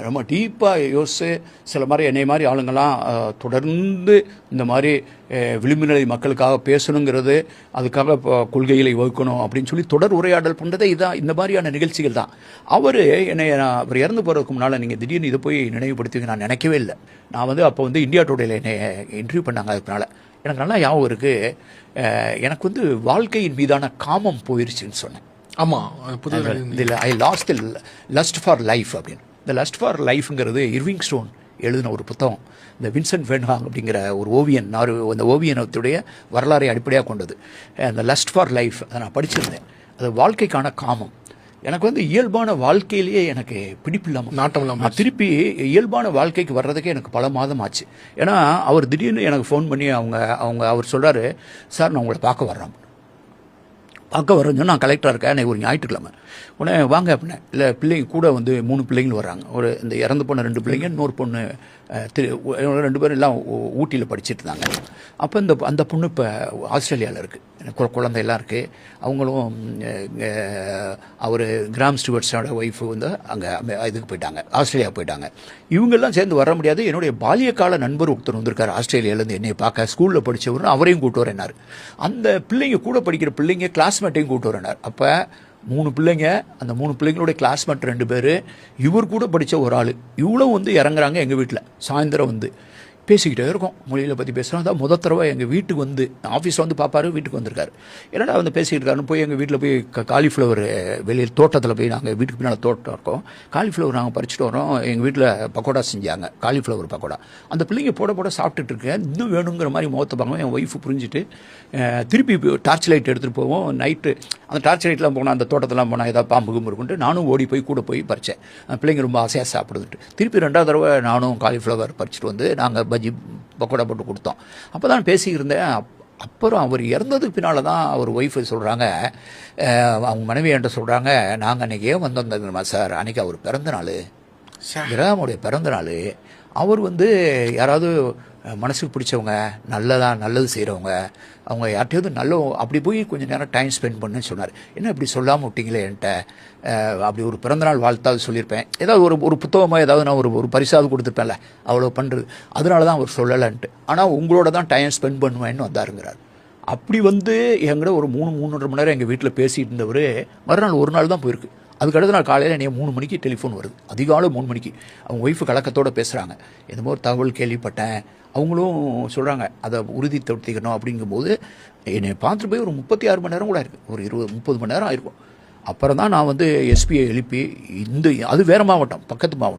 ரொம்ப டீப்பாக யோசித்து சில மாதிரி என்னை மாதிரி ஆளுங்கள்லாம் தொடர்ந்து இந்த மாதிரி விளிம்புநிலை மக்களுக்காக பேசணுங்கிறது, அதுக்காக இப்போ கொள்கைகளை வகுக்கணும் அப்படின்னு சொல்லி தொடர் உரையாடல் பண்ணுறதே இதான், இந்த மாதிரியான நிகழ்ச்சிகள் தான். அவர் அவர் இறந்து போகிறதுக்கு முன்னால் நீங்கள் திடீர்னு இதை போய் நினைவுபடுத்துவீங்க நான் நினைக்கவே இல்லை. நான் அப்போ இந்தியா டுடேல என்னை இன்டர்வியூ பண்ணாங்க. அதனால எனக்கு நல்லா ஞாபகம் இருக்குது. எனக்கு வாழ்க்கையின் மீதான காமம் போயிருச்சுன்னு சொன்னேன். ஆமாம், இதில் ஐ லாஸ்ட் லஸ்ட் ஃபார் லைஃப் அப்படின்னு. இந்த லஸ்ட் ஃபார் லைஃப்ங்கிறது இர்விங் ஸ்டோன் எழுதின ஒரு புத்தகம். இந்த வின்சென்ட் வென்ஹாங் அப்படிங்கிற ஒரு ஓவியன், அந்த ஓவியனத்துடைய வரலாறை அடிப்படையாக கொண்டது. அந்த லஸ்ட் ஃபார் லைஃப் அதை நான் படிச்சிருந்தேன். அது வாழ்க்கைக்கான காமம். எனக்கு இயல்பான வாழ்க்கையிலேயே எனக்கு பிடிப்பில்லாமல், நாட்டம் இல்லாமல், திருப்பி இயல்பான வாழ்க்கைக்கு வர்றதுக்கே எனக்கு பல மாதம் ஆச்சு. ஏன்னா அவர் திடீர்னு எனக்கு ஃபோன் பண்ணி அவர் சொல்கிறாரு, சார் நான் உங்களை பார்க்க வரேன்னு. நான் கலெக்டராக இருக்கேன், ஒரு ஞாயிற்றுக்கிழமை. உடனே வாங்க அப்படின்னேன். இல்லை பிள்ளைங்க கூட 3 பிள்ளைங்களும் வர்றாங்க. ஒரு இந்த இறந்து போன 2 பிள்ளைங்க, இன்னொரு பொண்ணு 2 பேரும் எல்லாம் ஊட்டியில் படிச்சுட்டு இருந்தாங்க. அப்போ அந்த பொண்ணு இப்போ ஆஸ்திரேலியாவில் இருக்குது. குழந்தையெல்லாம் இருக்குது. அவங்களும் அவர் கிராம் ஸ்டூவர்ட்ஸோட ஒய்ஃபு அங்கே இதுக்கு போயிட்டாங்க, ஆஸ்திரேலியா போயிட்டாங்க. இவங்கெல்லாம் சேர்ந்து வர முடியாது. என்னுடைய பால்யக்கால நண்பர் ஒருத்தர் வந்திருக்காரு ஆஸ்திரேலியாவிலேருந்து என்னை பார்க்க. ஸ்கூலில் படித்தவர், அவரையும் கூட்டு வரேன்னார். அந்த பிள்ளைங்க கூட படிக்கிற பிள்ளைங்க கிளாஸ்மேட்டையும் கூட்டு வரேனார். அப்போ 3 பிள்ளைங்க, அந்த 3 பிள்ளைங்களுடைய கிளாஸ்மேட் 2 பேர், இவர் கூட படித்த ஒரு ஆள். இவ்வளோ இறங்குறாங்க எங்கள் வீட்டில். சாயந்தரம் பேசிக்கிட்டே இருக்கோம், மொழியில் பற்றி பேசுகிறோம். அதான் முதல் தடவை எங்கள் வீட்டுக்கு ஆஃபீஸில் பார்ப்பார், வீட்டுக்கு வந்திருக்காரு. என்னடா பேசிக்கிட்டு இருக்காருன்னு போய் எங்கள் வீட்டில் போய் காலிஃப்ளவர் வெளியில் தோட்டத்தில் போய், நாங்கள் வீட்டுக்கு பின்னால் தோட்டம் இருக்கோம், காலிஃப்ளவர் நாங்கள் பறிச்சுட்டு வரோம். எங்கள் வீட்டில் பக்கோடா செஞ்சாங்க, காலிஃப்ளவர் பக்கோடா. அந்த பிள்ளைங்க போட சாப்பிட்டுட்டு இருக்கேன். இன்னும் வேணுங்கிற மாதிரி முகத்தை பார்க்கணும். என் ஒய்ஃபு புரிஞ்சுட்டு திருப்பி டார்ச் லைட் எடுத்துகிட்டு போவோம். நைட்டு அந்த டார்ச் லைட்லாம் போனால், அந்த தோட்டத்தெல்லாம் போனால் ஏதாவது பாம்பு கும்பு இருக்குன்ட்டு நானும் ஓடி போய் கூட போய் பறித்தேன். பிள்ளைங்க ரொம்ப ஆசையாக சாப்பிடுதுட்டு திருப்பி 2வது தடவை நானும் காலிஃப்ளவர் பறிச்சுட்டு நாங்கள் பஜ்ஜி பக்கோடா போட்டு கொடுத்தோம். அப்போ தான் பேசிக்கிருந்தேன். அப்புறம் அவர் இறந்ததுக்கு பின்னால் தான் அவர் ஒய்ஃபு சொல்கிறாங்க, அவங்க மனைவி என்கிட்ட சொல்கிறாங்க, நாங்கள் அன்றைக்கி ஏன் வந்திருந்தோம்மா சார், அன்றைக்கி அவர் பிறந்தநாள், கிராமுடைய பிறந்தநாள். அவர் யாராவது மனசுக்கு பிடிச்சவங்க, நல்லது செய்கிறவங்க, அவங்க யார்கிட்டையாவது அப்படி போய் கொஞ்சம் நேரம் டைம் ஸ்பெண்ட் பண்ணுன்னு சொன்னார். என்ன இப்படி சொல்லாமல் விட்டீங்களே என்கிட்ட, அப்படி ஒரு பிறந்தநாள் வாழ்த்தாவது சொல்லியிருப்பேன், ஏதாவது ஒரு புத்தகமாக ஏதாவது நான் ஒரு பரிசாவது கொடுத்துருப்பேன்ல, அவ்வளோ பண்ணுறது. அதனால தான் அவர் சொல்லலைன்ட்டு. ஆனால் உங்களோட தான் டைம் ஸ்பெண்ட் பண்ணுவேன்னு வந்தாருங்கிறார். அப்படி எங்கிட்ட ஒரு 3-3.5 மணி நேரம் எங்கள் வீட்டில் பேசிகிட்டு இருந்தவர் மறுநாள் ஒரு நாள் தான் போயிருக்கு. அதுக்கடுத்த நாள் காலையில் என்னைய 3 மணிக்கு டெலிஃபோன் வருது, அதிகாலை 3 மணிக்கு. அவங்க ஒய்ஃபு கலக்கத்தோடு பேசுகிறாங்க. என்னமோ ஒரு தகவல் கேள்விப்பட்டேன். அவங்களும் சொல்கிறாங்க அதை உறுதிப்படுத்திக்கணும். அப்படிங்கும்போது என்னை பார்த்துட்டு போய் ஒரு 36 மணி நேரம் கூட இருக்குது, ஒரு 20-30 மணி நேரம் ஆயிருக்கும். அப்புறம் தான் நான் எஸ்பியை எழுப்பி, அது வேறு மாவட்டம், பக்கத்து மாவட்டம்.